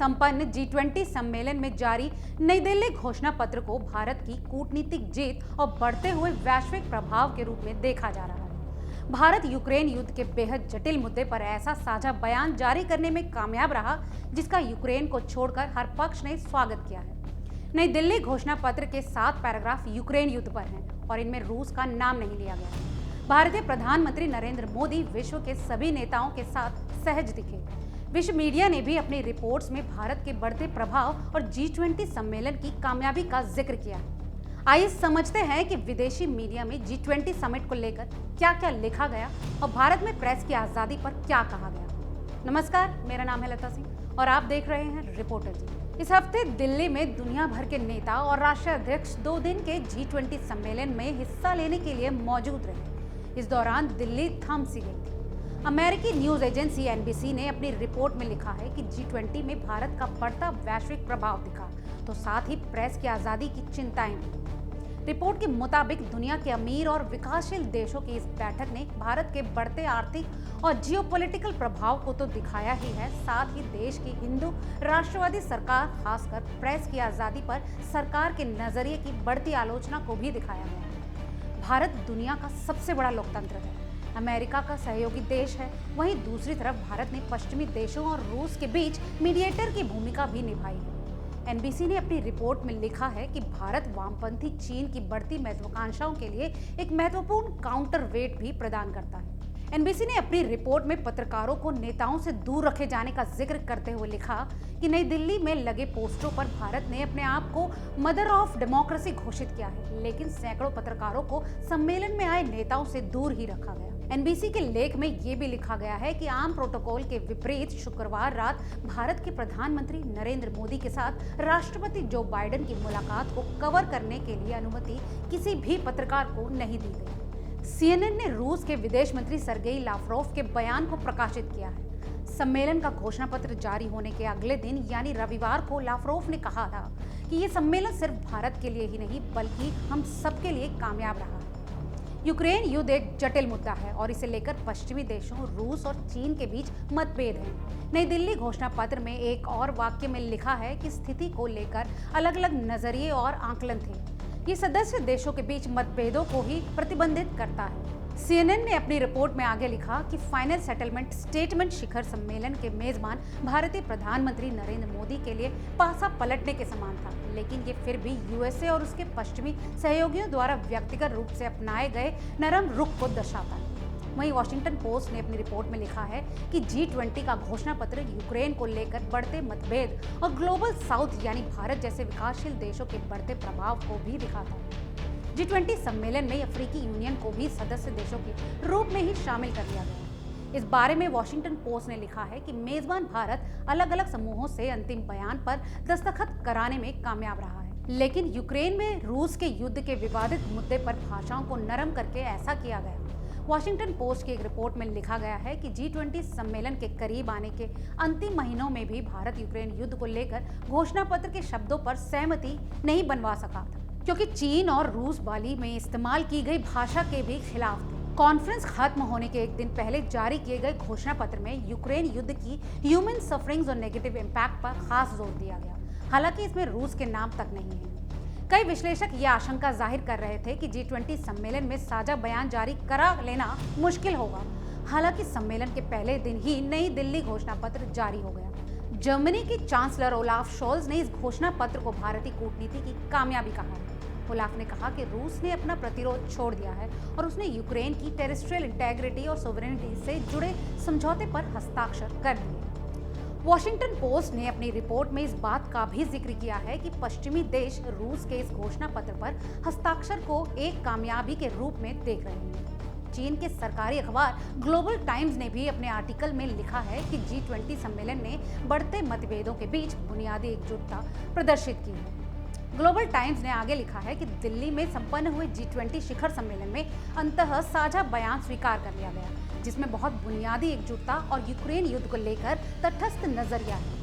संपन्न G20 सम्मेलन में जारी नई दिल्ली घोषणा पत्र को भारत की कूटनीतिक जीत और बढ़ते हुए वैश्विक प्रभाव के रूप में देखा जा रहा है। भारत यूक्रेन युद्ध के बेहद जटिल मुद्दे पर ऐसा साझा बयान जारी करने में कामयाब रहा, जिसका यूक्रेन को छोड़कर हर पक्ष ने स्वागत किया है। नई दिल्ली घोषणा पत्र के 7 पैराग्राफ यूक्रेन युद्ध पर हैं और इनमें रूस का नाम नहीं लिया गया। भारतीय प्रधानमंत्री नरेंद्र मोदी विश्व के सभी नेताओं के साथ सहज दिखे। विश्व मीडिया ने भी अपनी रिपोर्ट्स में भारत के बढ़ते प्रभाव और G20 सम्मेलन की कामयाबी का जिक्र किया है। आइए समझते हैं कि विदेशी मीडिया में G20 समिट को लेकर क्या-क्या लिखा गया और भारत में प्रेस की आजादी पर क्या कहा गया। नमस्कार, मेरा नाम है लता सिंह और आप देख रहे हैं रिपोर्टर जी। इस हफ्ते दिल्ली में दुनिया भर के नेता और राष्ट्रीय अध्यक्ष 2 दिन के G20 सम्मेलन में हिस्सा लेने के लिए मौजूद रहे। इस दौरान दिल्ली थम सी गई थी। अमेरिकी न्यूज एजेंसी NBC ने अपनी रिपोर्ट में लिखा है कि G20 में भारत का बढ़ता वैश्विक प्रभाव दिखा, तो साथ ही प्रेस की आजादी की चिंताएं भी। रिपोर्ट के मुताबिक दुनिया के अमीर और विकासशील देशों की इस बैठक ने भारत के बढ़ते आर्थिक और जियोपॉलिटिकल प्रभाव को तो दिखाया ही है, साथ ही देश की हिंदू राष्ट्रवादी सरकार, खासकर प्रेस की आजादी पर सरकार के नजरिए की बढ़ती आलोचना को भी दिखाया गया है। भारत दुनिया का सबसे बड़ा लोकतंत्र है, अमेरिका का सहयोगी देश है। वहीं दूसरी तरफ भारत ने पश्चिमी देशों और रूस के बीच मीडिएटर की भूमिका भी निभाई है। NBC ने अपनी रिपोर्ट में लिखा है कि भारत वामपंथी चीन की बढ़ती महत्वाकांक्षाओं के लिए एक महत्वपूर्ण काउंटर वेट भी प्रदान करता है। NBC ने अपनी रिपोर्ट में पत्रकारों को नेताओं से दूर रखे जाने का जिक्र करते हुए लिखा कि नई दिल्ली में लगे पोस्टरों पर भारत ने अपने आप को मदर ऑफ डेमोक्रेसी घोषित किया है, लेकिन सैकड़ों पत्रकारों को सम्मेलन में आए नेताओं से दूर ही रखा गया। NBC के लेख में ये भी लिखा गया है कि आम प्रोटोकॉल के विपरीत शुक्रवार रात भारत के प्रधानमंत्री नरेंद्र मोदी के साथ राष्ट्रपति जो बाइडेन की मुलाकात को कवर करने के लिए अनुमति किसी भी पत्रकार को नहीं दी गई। CNN ने रूस के विदेश मंत्री सर्गेई लावरोव के बयान को प्रकाशित किया है। सम्मेलन का घोषणा पत्र जारी होने के अगले दिन यानी रविवार को लावरोव ने कहा था कि ये सम्मेलन सिर्फ भारत के लिए ही नहीं बल्कि हम सबके लिए कामयाब रहा है। यूक्रेन युद्ध एक जटिल मुद्दा है और इसे लेकर पश्चिमी देशों, रूस और चीन के बीच मतभेद हैं। नई दिल्ली घोषणा पत्र में एक और वाक्य में लिखा है कि स्थिति को लेकर अलग अलग नजरिए और आकलन थे। ये सदस्य देशों के बीच मतभेदों को ही प्रतिबंधित करता है। CNN ने अपनी रिपोर्ट में आगे लिखा कि फाइनल सेटलमेंट स्टेटमेंट शिखर सम्मेलन के मेजबान भारतीय प्रधानमंत्री नरेंद्र मोदी के लिए पासा पलटने के समान था, लेकिन ये फिर भी USA और उसके पश्चिमी सहयोगियों द्वारा व्यक्तिगत रूप से अपनाए गए नरम रुख को दर्शाता है। वहीं वॉशिंगटन पोस्ट ने अपनी रिपोर्ट में लिखा है कि G20 का घोषणा पत्र यूक्रेन को लेकर बढ़ते मतभेद और ग्लोबल साउथ यानी भारत जैसे विकासशील देशों के बढ़ते प्रभाव को भी दिखाता है। G20 सम्मेलन में अफ्रीकी यूनियन को भी सदस्य देशों के रूप में ही शामिल कर लिया गया। इस बारे में वॉशिंगटन पोस्ट ने लिखा है कि मेजबान भारत अलग अलग समूहों से अंतिम बयान पर दस्तखत कराने में कामयाब रहा है, लेकिन यूक्रेन में रूस के युद्ध के विवादित मुद्दे पर भाषाओं को नरम करके ऐसा किया गया। वॉशिंगटन पोस्ट की एक रिपोर्ट में लिखा गया है कि G20 सम्मेलन के करीब आने के अंतिम महीनों में भी भारत यूक्रेन युद्ध को लेकर घोषणा पत्र के शब्दों पर सहमति नहीं बनवा सका था, क्योंकि चीन और रूस बाली में इस्तेमाल की गई भाषा के भी खिलाफ थे। कॉन्फ्रेंस खत्म होने के एक दिन पहले जारी किए गए घोषणा पत्र में यूक्रेन युद्ध की ह्यूमन सफरिंग्स और नेगेटिव इम्पैक्ट पर खास जोर दिया गया। हालांकि इसमें रूस के नाम तक नहीं है। कई विश्लेषक ये आशंका जाहिर कर रहे थे कि G20 सम्मेलन में साझा बयान जारी करा लेना मुश्किल होगा। हालांकि सम्मेलन के पहले दिन ही नई दिल्ली घोषणा पत्र जारी हो गया। जर्मनी की चांसलर ओलाफ शोल्ज ने इस घोषणा पत्र को भारतीय कूटनीति की कामयाबी कहा है। ओलाफ ने कहा कि रूस ने अपना प्रतिरोध छोड़ दिया है और उसने यूक्रेन की टेरिस्ट्रियल इंटेग्रिटी और सोवरेनिटी से जुड़े समझौते पर हस्ताक्षर कर दिए। वॉशिंगटन पोस्ट ने अपनी रिपोर्ट में इस बात का भी जिक्र किया है कि पश्चिमी देश रूस के इस घोषणा पत्र पर हस्ताक्षर को एक कामयाबी के रूप में देख रहे हैं। चीन के सरकारी अखबार ग्लोबल टाइम्स ने भी अपने आर्टिकल में लिखा है कि G20 सम्मेलन ने बढ़ते मतभेदों के बीच बुनियादी एकजुटता प्रदर्शित की है। ग्लोबल टाइम्स ने आगे लिखा है कि दिल्ली में संपन्न हुए G20 शिखर सम्मेलन में अंततः साझा बयान स्वीकार कर लिया गया, जिसमें बहुत बुनियादी एकजुटता और यूक्रेन युद्ध को लेकर तटस्थ नजरिया है।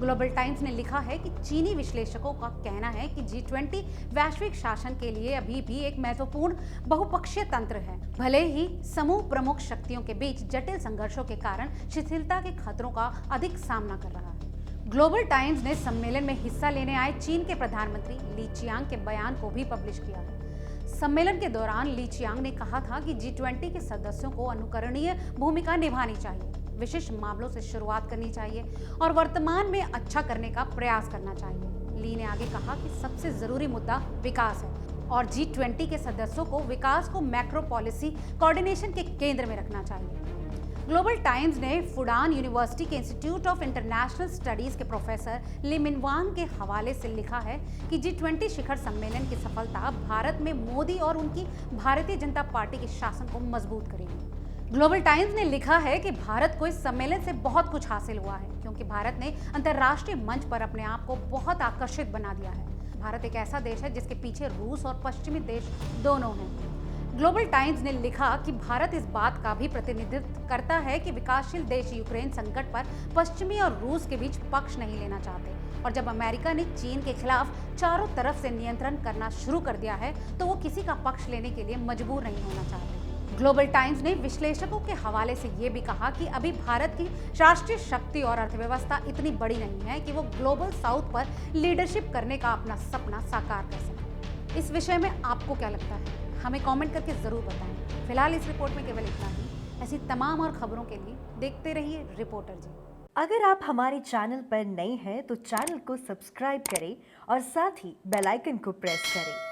ग्लोबल टाइम्स ने लिखा है कि चीनी विश्लेषकों का कहना है कि G20 वैश्विक शासन के लिए अभी भी एक महत्वपूर्ण बहुपक्षीय तंत्र है, भले ही समूह प्रमुख शक्तियों के बीच जटिल संघर्षों के कारण शिथिलता के खतरों का अधिक सामना कर रहा है। ग्लोबल टाइम्स ने सम्मेलन में हिस्सा लेने आए चीन के प्रधानमंत्री ली चियांग के बयान को भी पब्लिश किया है। सम्मेलन के दौरान ली चियांग ने कहा था कि G20 के सदस्यों को अनुकरणीय भूमिका निभानी चाहिए, विशिष्ट मामलों से शुरुआत करनी चाहिए और वर्तमान में अच्छा करने का प्रयास करना चाहिए। ली ने आगे कहा कि सबसे जरूरी मुद्दा विकास है और G20 के सदस्यों को विकास को मैक्रो पॉलिसी कोऑर्डिनेशन के केंद्र में रखना चाहिए। ग्लोबल टाइम्स ने फुडान यूनिवर्सिटी के इंस्टीट्यूट ऑफ इंटरनेशनल स्टडीज के प्रोफेसर ली मिनवांग के हवाले से लिखा है कि G20 शिखर सम्मेलन की सफलता भारत में मोदी और उनकी भारतीय जनता पार्टी के शासन को मजबूत करेगी। ग्लोबल टाइम्स ने लिखा है कि भारत को इस सम्मेलन से बहुत कुछ हासिल हुआ है, क्योंकि भारत ने अंतर्राष्ट्रीय मंच पर अपने आप को बहुत आकर्षित बना दिया है। भारत एक ऐसा देश है जिसके पीछे रूस और पश्चिमी देश दोनों हैं। ग्लोबल टाइम्स ने लिखा कि भारत इस बात का भी प्रतिनिधित्व करता है कि विकासशील देश यूक्रेन संकट पर पश्चिमी और रूस के बीच पक्ष नहीं लेना चाहते, और जब अमेरिका ने चीन के खिलाफ चारों तरफ से नियंत्रण करना शुरू कर दिया है तो वो किसी का पक्ष लेने के लिए मजबूर नहीं होना चाहते। ग्लोबल टाइम्स ने विश्लेषकों के हवाले से ये भी कहा कि अभी भारत की राष्ट्रीय शक्ति और अर्थव्यवस्था इतनी बड़ी नहीं है कि वो ग्लोबल साउथ पर लीडरशिप करने का अपना सपना साकार कर सके। इस विषय में आपको क्या लगता है, हमें कमेंट करके जरूर बताएं। फिलहाल इस रिपोर्ट में केवल इतना ही। ऐसी तमाम और खबरों के लिए देखते रहिए रिपोर्टर जी। अगर आप हमारे चैनल पर नए हैं तो चैनल को सब्सक्राइब करें और साथ ही बेल आइकन को प्रेस करें